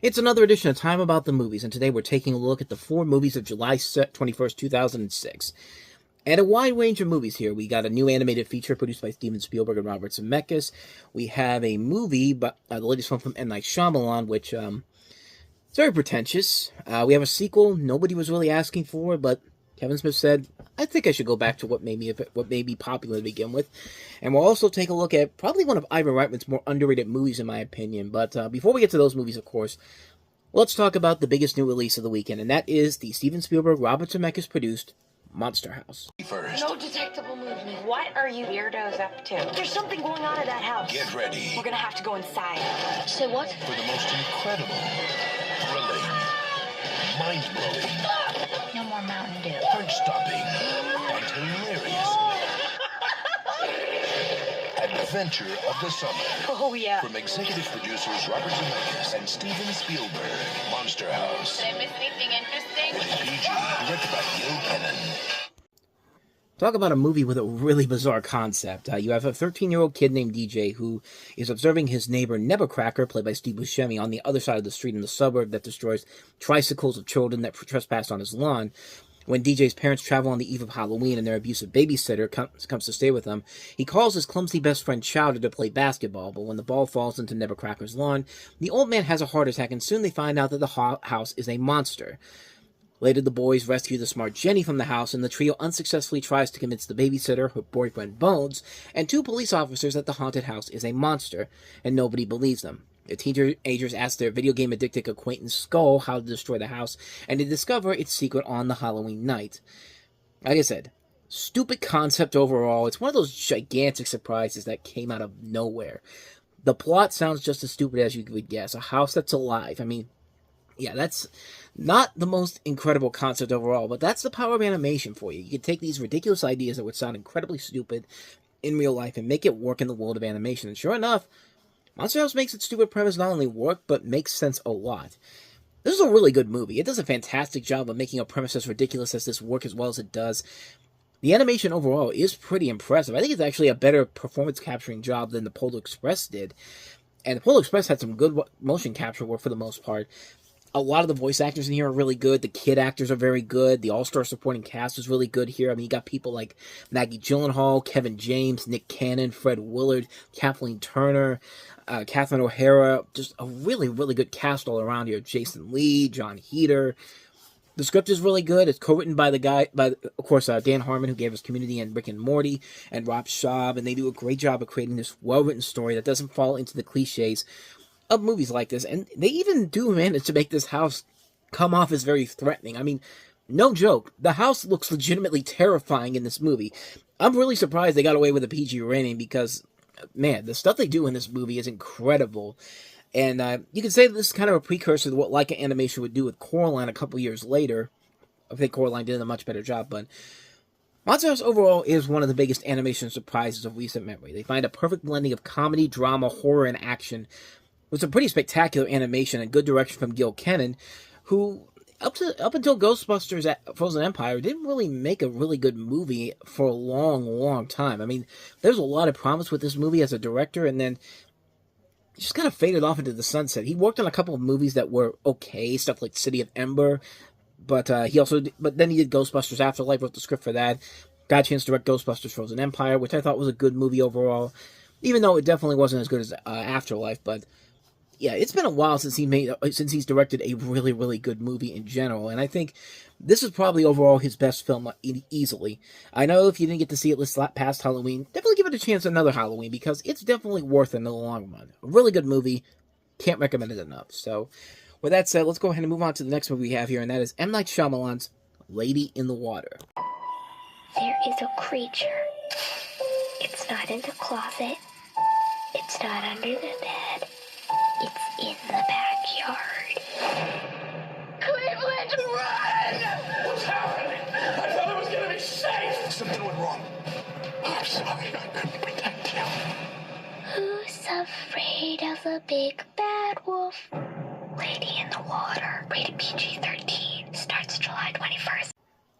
It's another edition of Time About the Movies, and today we're taking a look at the 4 movies of July 21st, 2006. And a wide range of movies here. We got a new animated feature produced by Steven Spielberg and Robert Zemeckis. We have a movie, the latest one from M. Night Shyamalan, which it's very pretentious. We have a sequel nobody was really asking for, but Kevin Smith said, I think I should go back to what may be popular to begin with. And we'll also take a look at probably one of Ivan Reitman's more underrated movies, in my opinion. But before we get to those movies, of course, let's talk about the biggest new release of the weekend, and that is the Steven Spielberg, Robert Zemeckis produced Monster House. First. No detectable movement. What are you weirdos up to? There's something going on at that house. Get ready We're gonna have to go inside. Say what? for the most incredible, thrilling, mind-blowing, No more Mountain Dew. heart-stopping, and hilarious adventure of the summer. Oh, yeah. From executive producers Robert Zemeckis and Steven Spielberg, Monster House. Did I miss anything interesting? Rated PG, directed by Gil Kennan. Talk about a movie with a really bizarre concept. You have a 13-year-old kid named DJ who is observing his neighbor Nebbercracker, played by Steve Buscemi, on the other side of the street in the suburb that destroys tricycles of children that trespass on his lawn. When DJ's parents travel on the eve of Halloween and their abusive babysitter comes to stay with them, he calls his clumsy best friend Chowder to play basketball, but when the ball falls into Nebbercracker's lawn, the old man has a heart attack, and soon they find out that the house is a monster. Later, the boys rescue the smart Jenny from the house, and the trio unsuccessfully tries to convince the babysitter, her boyfriend Bones, and 2 police officers that the haunted house is a monster, and nobody believes them. The teenagers ask their video game-addicted acquaintance Skull how to destroy the house, and they discover its secret on the Halloween night. Like I said, stupid concept overall. It's one of those gigantic surprises that came out of nowhere. The plot sounds just as stupid as you would guess. A house that's alive. I mean, yeah, that's not the most incredible concept overall, but that's the power of animation for you. You can take these ridiculous ideas that would sound incredibly stupid in real life and make it work in the world of animation. And sure enough, Monster House makes its stupid premise not only work, but makes sense a lot. This is a really good movie. It does a fantastic job of making a premise as ridiculous as this work as well as it does. The animation overall is pretty impressive. I think it's actually a better performance capturing job than the Polar Express did. And the Polar Express had some good motion capture work for the most part. A lot of the voice actors in here are really good. The kid actors are very good. The all-star supporting cast is really good here. I mean, you got people like Maggie Gyllenhaal, Kevin James, Nick Cannon, Fred Willard, Kathleen Turner, Catherine O'Hara. Just a really, really good cast all around here. Jason Lee, John Heder. The script is really good. It's co-written by of course, Dan Harmon, who gave us Community and Rick and Morty, and Rob Schaub, and they do a great job of creating this well-written story that doesn't fall into the cliches of movies like this, and they even do manage to make this house come off as very threatening. I mean, no joke, the house looks legitimately terrifying in this movie. I'm really surprised they got away with a PG rating because, man, the stuff they do in this movie is incredible. And you can say that this is kind of a precursor to what Leica Animation would do with Coraline a couple years later. I think Coraline did a much better job, but Monster House overall is one of the biggest animation surprises of recent memory. They find a perfect blending of comedy, drama, horror, and action, with some pretty spectacular animation and good direction from Gil Kennan, who, up until Ghostbusters at Frozen Empire, didn't really make a really good movie for a long, long time. I mean, there's a lot of promise with this movie as a director, and then he just kind of faded off into the sunset. He worked on a couple of movies that were okay, stuff like City of Ember, but then he did Ghostbusters Afterlife, wrote the script for that, got a chance to direct Ghostbusters Frozen Empire, which I thought was a good movie overall, even though it definitely wasn't as good as Afterlife, but yeah, it's been a while since he's directed a really, really good movie in general, and I think this is probably overall his best film easily. I know if you didn't get to see it this past Halloween, definitely give it a chance another Halloween, because it's definitely worth it in the long run. A really good movie, can't recommend it enough. So, with that said, let's go ahead and move on to the next movie we have here, and that is M. Night Shyamalan's Lady in the Water. There is a creature. It's not in the closet. It's not under the bed. It's in the backyard. Cleveland, run! What's happening? I thought it was gonna be safe. Something went wrong. I'm sorry, I couldn't protect you. Who's afraid of a big bad wolf? Lady in the Water. Rated PG-13. Starts July 21st.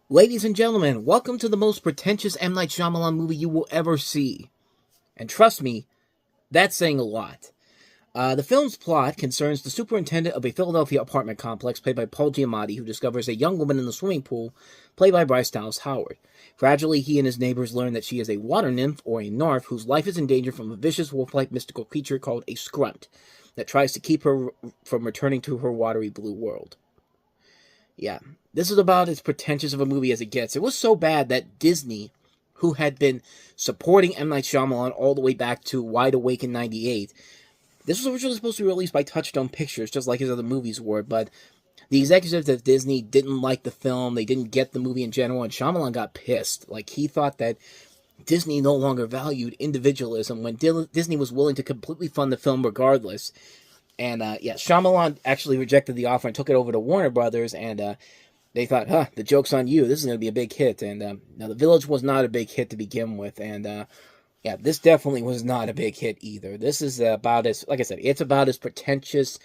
Ladies and gentlemen, welcome to the most pretentious M. Night Shyamalan movie you will ever see. And trust me, that's saying a lot. The film's plot concerns the superintendent of a Philadelphia apartment complex, played by Paul Giamatti, who discovers a young woman in the swimming pool, played by Bryce Dallas Howard. Gradually, he and his neighbors learn that she is a water nymph, or a narf, whose life is in danger from a vicious wolf-like mystical creature called a scrunt, that tries to keep her from returning to her watery blue world. Yeah, this is about as pretentious of a movie as it gets. It was so bad that Disney, who had been supporting M. Night Shyamalan all the way back to Wide Awake in 98, this was originally supposed to be released by Touchstone Pictures, just like his other movies were, but the executives at Disney didn't like the film, they didn't get the movie in general, and Shyamalan got pissed. Like, he thought that Disney no longer valued individualism when Disney was willing to completely fund the film regardless. And, Shyamalan actually rejected the offer and took it over to Warner Brothers, and they thought, the joke's on you, this is going to be a big hit. And now, The Village was not a big hit to begin with, and this definitely was not a big hit either. This is about as, like I said, it's about as pretentious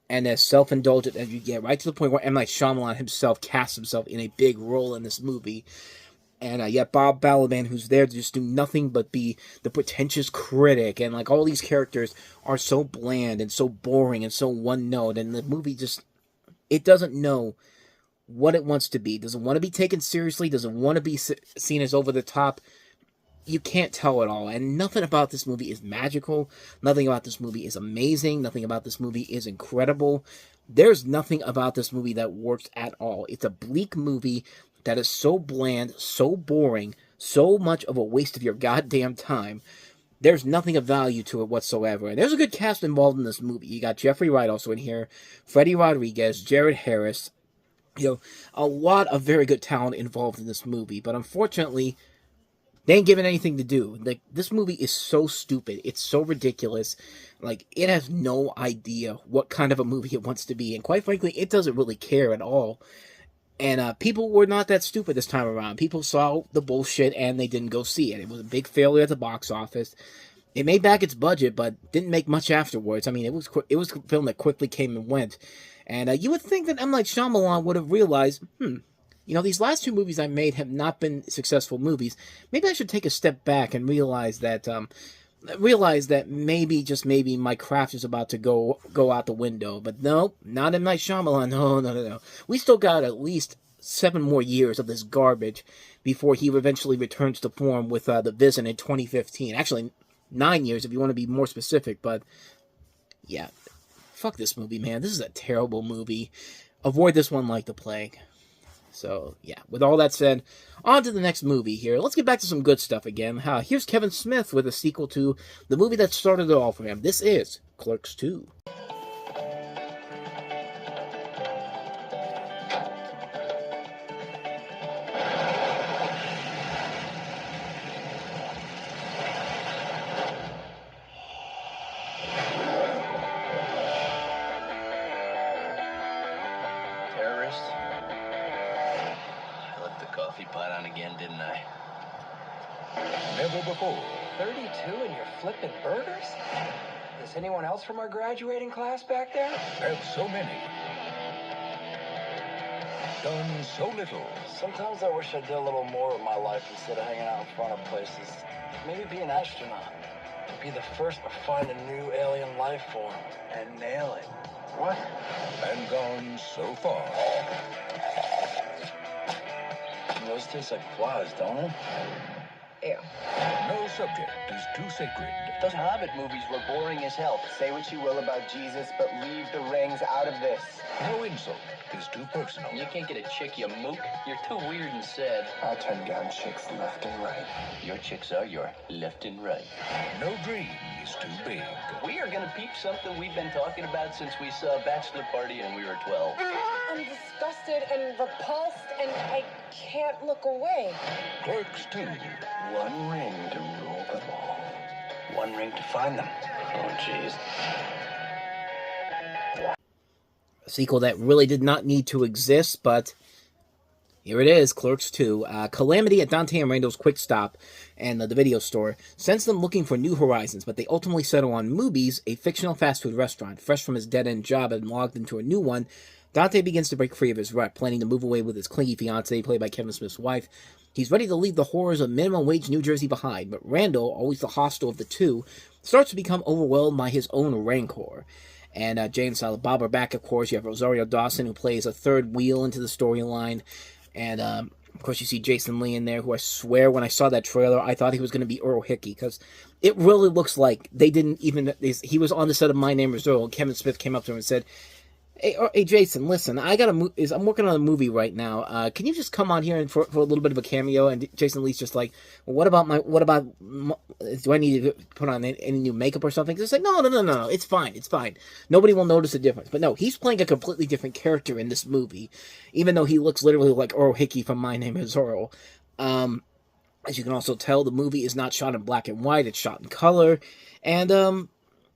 and as self-indulgent as you get, right to the point where M. Night Shyamalan himself casts himself in a big role in this movie. And yet Bob Balaban, who's there to just do nothing but be the pretentious critic, and like all these characters are so bland and so boring and so one-note, and the movie just, it doesn't know what it wants to be. Does it want to be taken seriously? Does it want to be seen as over the top? You can't tell it all, and nothing about this movie is magical, nothing about this movie is amazing, nothing about this movie is incredible. There's nothing about this movie that works at all. It's a bleak movie that is so bland, so boring, so much of a waste of your goddamn time. There's nothing of value to it whatsoever, and there's a good cast involved in this movie. You got Jeffrey Wright also in here, Freddie Rodriguez, Jared Harris, a lot of very good talent involved in this movie, but unfortunately, they ain't given anything to do. Like, this movie is so stupid. It's so ridiculous. Like, it has no idea what kind of a movie it wants to be. And quite frankly, it doesn't really care at all. And people were not that stupid this time around. People saw the bullshit and they didn't go see it. It was a big failure at the box office. It made back its budget, but didn't make much afterwards. I mean, it was a film that quickly came and went. And you would think that M. Night Shyamalan would have realized, these last two movies I made have not been successful movies. Maybe I should take a step back and realize that maybe, just maybe, my craft is about to go out the window. But no, not M. Night Shyamalan. No. We still got at least 7 more years of this garbage before he eventually returns to form with The Vision in 2015. Actually, 9 years if you want to be more specific. But yeah, fuck this movie, man. This is a terrible movie. Avoid this one like the plague. So, yeah, with all that said, on to the next movie here. Let's get back to some good stuff again. Here's Kevin Smith with a sequel to the movie that started it all for him. This is Clerks II. Pot on again, didn't I? Never before. 32 and you're flipping burgers? Is anyone else from our graduating class back there? Have so many. Done so little. Sometimes I wish I did a little more with my life instead of hanging out in front of places. Maybe be an astronaut. Be the first to find a new alien life form and nail it. What? And gone so far. Those taste like flies, don't they? Ew. No subject is too sacred. Those Hobbit movies were boring as hell. Say what you will about Jesus, but leave the rings out of this. No insult is too personal. You can't get a chick, you mook. You're too weird and sad. I turn down chicks left and right. Your chicks are your left and right. No dream is too big. We are gonna peep something we've been talking about since we saw Bachelor Party and we were 12. I'm disgusted and repulsed, and I can't look away. Clerks II. One ring to rule them all. One ring to find them. Oh, jeez. A sequel that really did not need to exist, but here it is, Clerks II. Calamity at Dante and Randall's Quick Stop and the video store sends them looking for new horizons, but they ultimately settle on Mooby's, a fictional fast food restaurant. Fresh from his dead-end job and logged into a new one, Dante begins to break free of his rep, planning to move away with his clingy fiancée, played by Kevin Smith's wife. He's ready to leave the horrors of minimum wage New Jersey behind, but Randall, always the hostile of the two, starts to become overwhelmed by his own rancor. And Jay and Silent Bob are back, of course. You have Rosario Dawson, who plays a third wheel into the storyline. And, of course, you see Jason Lee in there, who I swear when I saw that trailer, I thought he was going to be Earl Hickey, because it really looks like they didn't even... He was on the set of My Name is Earl, and Kevin Smith came up to him and said, Hey, Jason, listen, I'm working on a movie right now. Can you just come on here and for a little bit of a cameo? And Jason Lee's just like, well, what about do I need to put on any new makeup or something? It's like, no, it's fine. Nobody will notice the difference. But no, he's playing a completely different character in this movie, even though he looks literally like Earl Hickey from My Name is Earl. As you can also tell, the movie is not shot in black and white, it's shot in color, and,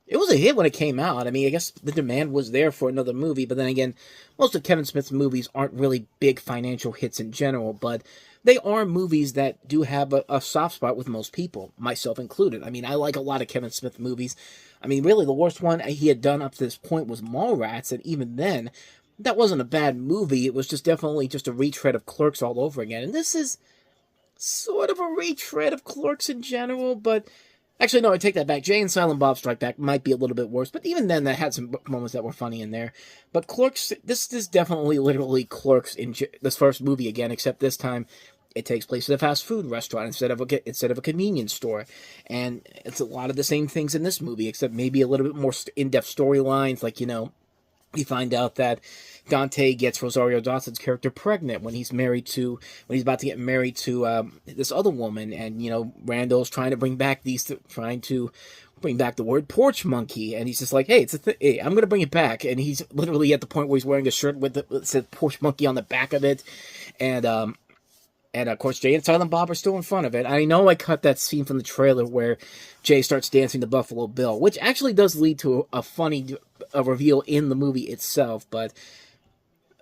it was a hit when it came out. I mean, I guess the demand was there for another movie, but then again, most of Kevin Smith's movies aren't really big financial hits in general, but they are movies that do have a soft spot with most people, myself included. I mean, I like a lot of Kevin Smith movies. I mean, really, the worst one he had done up to this point was Mallrats, and even then, that wasn't a bad movie. It was just definitely just a retread of Clerks all over again, and this is sort of a retread of Clerks in general, but... Actually, no, I take that back. Jay and Silent Bob Strike Back might be a little bit worse, but even then, that had some moments that were funny in there. But Clerks, this is definitely literally Clerks in this first movie again, except this time it takes place at a fast food restaurant instead of a convenience store. And it's a lot of the same things in this movie, except maybe a little bit more in-depth storylines, like, you know, you find out that Dante gets Rosario Dawson's character pregnant when he's about to get married to this other woman, and you know Randall's trying to bring back the word porch monkey, and he's just like, hey, hey, I'm gonna bring it back, and he's literally at the point where he's wearing a shirt with it says porch monkey on the back of it, and of course, Jay and Silent Bob are still in front of it. I know I cut that scene from the trailer where Jay starts dancing to Buffalo Bill, which actually does lead to a funny reveal in the movie itself, but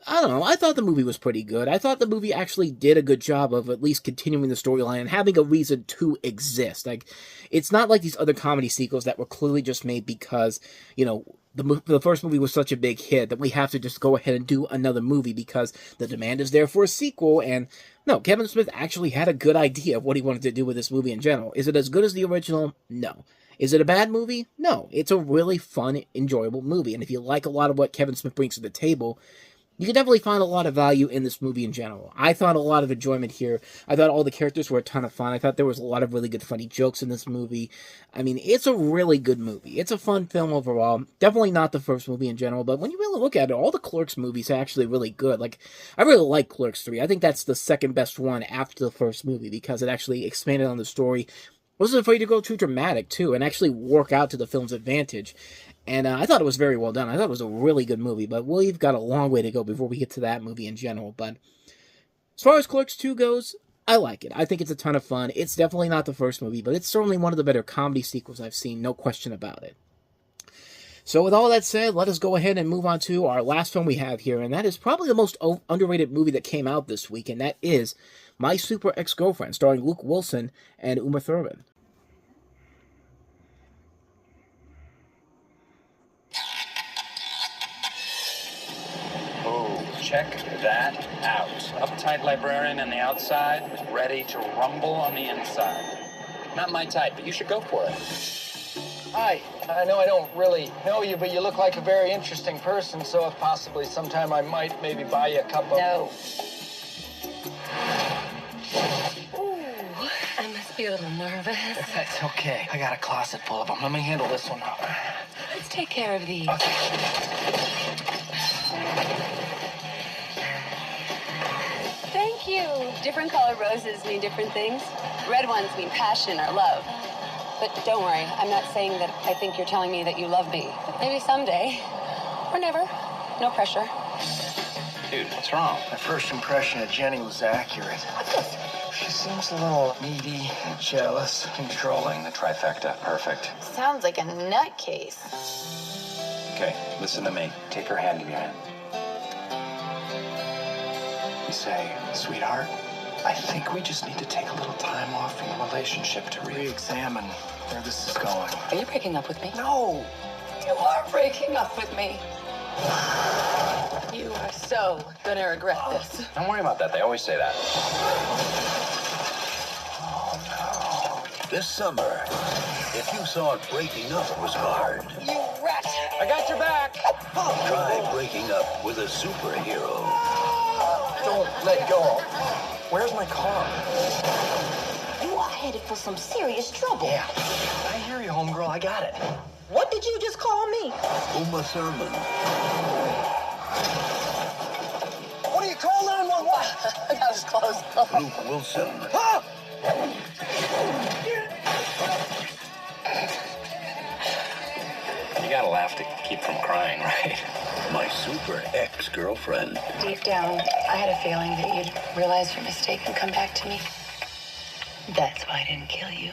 I don't know. I thought the movie was pretty good. I thought the movie actually did a good job of at least continuing the storyline and having a reason to exist. Like, it's not like these other comedy sequels that were clearly just made because, you know, the first movie was such a big hit that we have to just go ahead and do another movie because the demand is there for a sequel. And no, Kevin Smith actually had a good idea of what he wanted to do with this movie in general. Is it as good as the original? No. Is it a bad movie? No. It's a really fun, enjoyable movie. And if you like a lot of what Kevin Smith brings to the table, you can definitely find a lot of value in this movie in general. I found a lot of enjoyment here. I thought all the characters were a ton of fun. I thought there was a lot of really good funny jokes in this movie. I mean, it's a really good movie. It's a fun film overall. Definitely not the first movie in general, but when you really look at it, all the Clerks movies are actually really good. Like, I really like Clerks 3. I think that's the second best one after the first movie because it actually expanded on the story. Wasn't afraid to go too dramatic, too, and actually work out to the film's advantage. And I thought it was very well done. I thought it was a really good movie, but we've got a long way to go before we get to that movie in general. But as far as Clerks 2 goes, I like it. I think it's a ton of fun. It's definitely not the first movie, but it's certainly one of the better comedy sequels I've seen, no question about it. So with all that said, let us go ahead and move on to our last film we have here, and that is probably the most underrated movie that came out this week, and that is My Super Ex-Girlfriend, starring Luke Wilson and Uma Thurman. Check that out. Uptight librarian on the outside, ready to rumble on the inside. Not my type, but you should go for it. Hi, I know I don't really know you, but you look like a very interesting person, so if possibly sometime I might maybe buy you a cup of... No. Ooh, I must be a little nervous. That's okay. I got a closet full of them. Let me handle this one. Let's take care of these. Okay. Thank you. Different colored roses mean different things. Red ones mean passion or love. But don't worry, I'm not saying that I think you're telling me that you love me. Maybe someday. Or never. No pressure. Dude, what's wrong? My first impression of Jenny was accurate. She seems a little needy, jealous, controlling. The trifecta. Perfect. Sounds like a nutcase. Okay, listen to me. Take her hand in your hand. You say, sweetheart, I think we just need to take a little time off from the relationship to re-examine where this is going. Are you breaking up with me? No! You are breaking up with me. You are so gonna regret this. Don't worry about that. They always say that. Oh, no. This summer, If you thought breaking up was hard, You rat! I got your back! try breaking up with a superhero. Don't let go. Where's my car? You are headed for some serious trouble. Yeah. I hear you, homegirl. I got it. What did you just call me? Uma Thurman. What do you call 911? That was close. Luke Wilson. Ah! You gotta laugh to keep from crying, right? My super ex-girlfriend. Deep down, I had a feeling that you'd realize your mistake and come back to me. That's why I didn't kill you.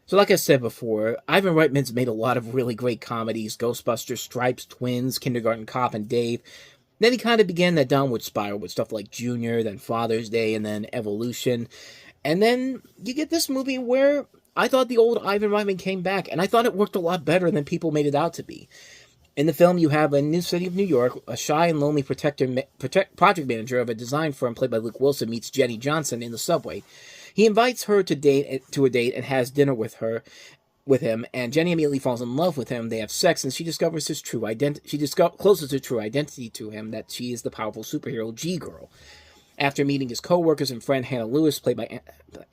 So like I said before, Ivan Reitman's made a lot of really great comedies: Ghostbusters, Stripes, Twins, Kindergarten Cop, and Dave. Then he kind of began that downward spiral with stuff like Junior, then Father's Day, and then Evolution. And then you get this movie where I thought the old Ivan Reitman came back, and I thought it worked a lot better than people made it out to be. In the film, you have a new city of New York, a shy and lonely project manager of a design firm played by Luke Wilson meets Jenny Johnson in the subway. He invites her to a date and has dinner with him, and Jenny immediately falls in love with him. They have sex, and she discovers his true identity. She discloses her true identity to him, that she is the powerful superhero G-Girl. After meeting his co-workers and friend Hannah Lewis, played by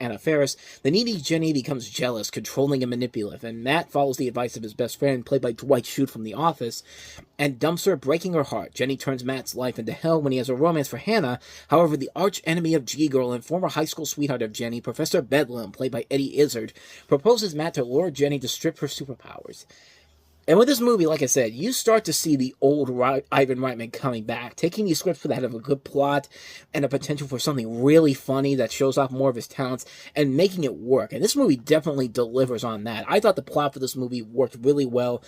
Anna Faris, the needy Jenny becomes jealous, controlling, and manipulative, and Matt follows the advice of his best friend, played by Dwight Schrute from The Office, and dumps her, breaking her heart. Jenny turns Matt's life into hell when he has a romance for Hannah. However, the arch-enemy of G-Girl and former high school sweetheart of Jenny, Professor Bedlam, played by Eddie Izzard, proposes Matt to lure Jenny to strip her superpowers. And with this movie, like I said, you start to see the old Ivan Reitman coming back, taking these scripts that have a good plot and a potential for something really funny that shows off more of his talents and making it work. And this movie definitely delivers on that. I thought the plot for this movie worked really well.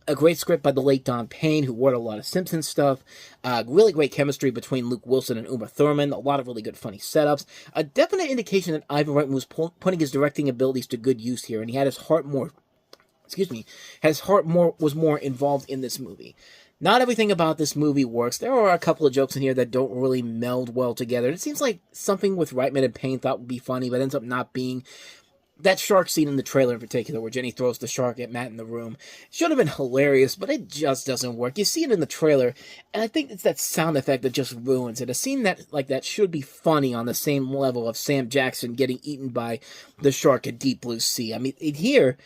A great script by the late Don Payne, who wrote a lot of Simpsons stuff. Really great chemistry between Luke Wilson and Uma Thurman. A lot of really good funny setups. A definite indication that Ivan Reitman was putting his directing abilities to good use here, and he had his heart was more involved in this movie. Not everything about this movie works. There are a couple of jokes in here that don't really meld well together. It seems like something with Reitman and Payne thought would be funny, but ends up not being. That shark scene in the trailer in particular, where Jenny throws the shark at Matt in the room, should have been hilarious, but it just doesn't work. You see it in the trailer, and I think it's that sound effect that just ruins it. A scene that should be funny on the same level of Sam Jackson getting eaten by the shark at Deep Blue Sea. I mean, here,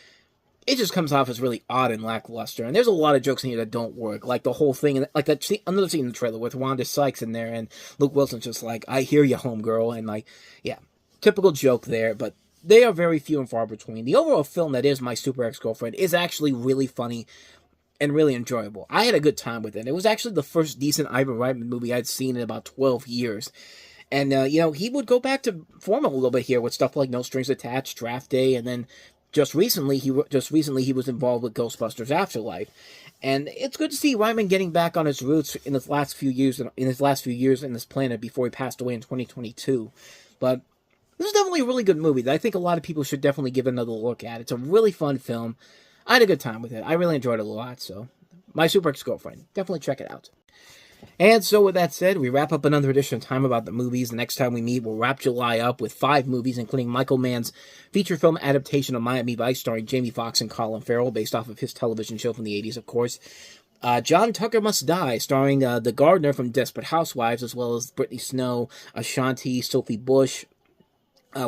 it just comes off as really odd and lackluster. And there's a lot of jokes in here that don't work. Like the whole thing, like that scene, another scene in the trailer with Wanda Sykes in there, and Luke Wilson's just like, I hear you, homegirl. And like, yeah, typical joke there, but they are very few and far between. The overall film that is My Super Ex-Girlfriend is actually really funny and really enjoyable. I had a good time with it. It was actually the first decent Ivan Reitman movie I'd seen in about 12 years. And, he would go back to form a little bit here with stuff like No Strings Attached, Draft Day, and then just recently he was involved with Ghostbusters Afterlife. And it's good to see Reitman getting back on his roots in his last few years in this planet before he passed away in 2022. But this is definitely a really good movie that I think a lot of people should definitely give another look at. It's a really fun film. I had a good time with it. I really enjoyed it a lot, so My Super Ex-Girlfriend. Definitely check it out. And so with that said, we wrap up another edition of Time About the Movies. The next time we meet, we'll wrap July up with 5 movies, including Michael Mann's feature film adaptation of Miami Vice, starring Jamie Foxx and Colin Farrell, based off of his television show from the 80s, of course. John Tucker Must Die, starring the gardener from Desperate Housewives, as well as Brittany Snow, Ashanti, Sophie Bush.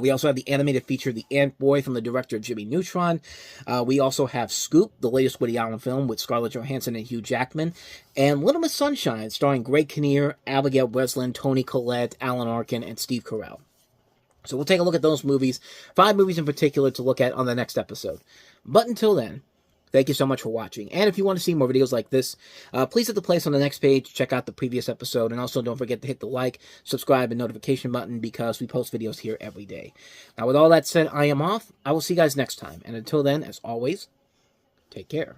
We also have the animated feature, The Ant Boy, from the director Jimmy Neutron. We also have Scoop, the latest Woody Allen film with Scarlett Johansson and Hugh Jackman. And Little Miss Sunshine, starring Greg Kinnear, Abigail Breslin, Toni Collette, Alan Arkin, and Steve Carell. So we'll take a look at those movies, 5 movies in particular to look at on the next episode. But until then, thank you so much for watching. And if you want to see more videos like this, please hit the place on the next page, check out the previous episode, and also don't forget to hit the like, subscribe, and notification button because we post videos here every day. Now, with all that said, I am off. I will see you guys next time. And until then, as always, take care.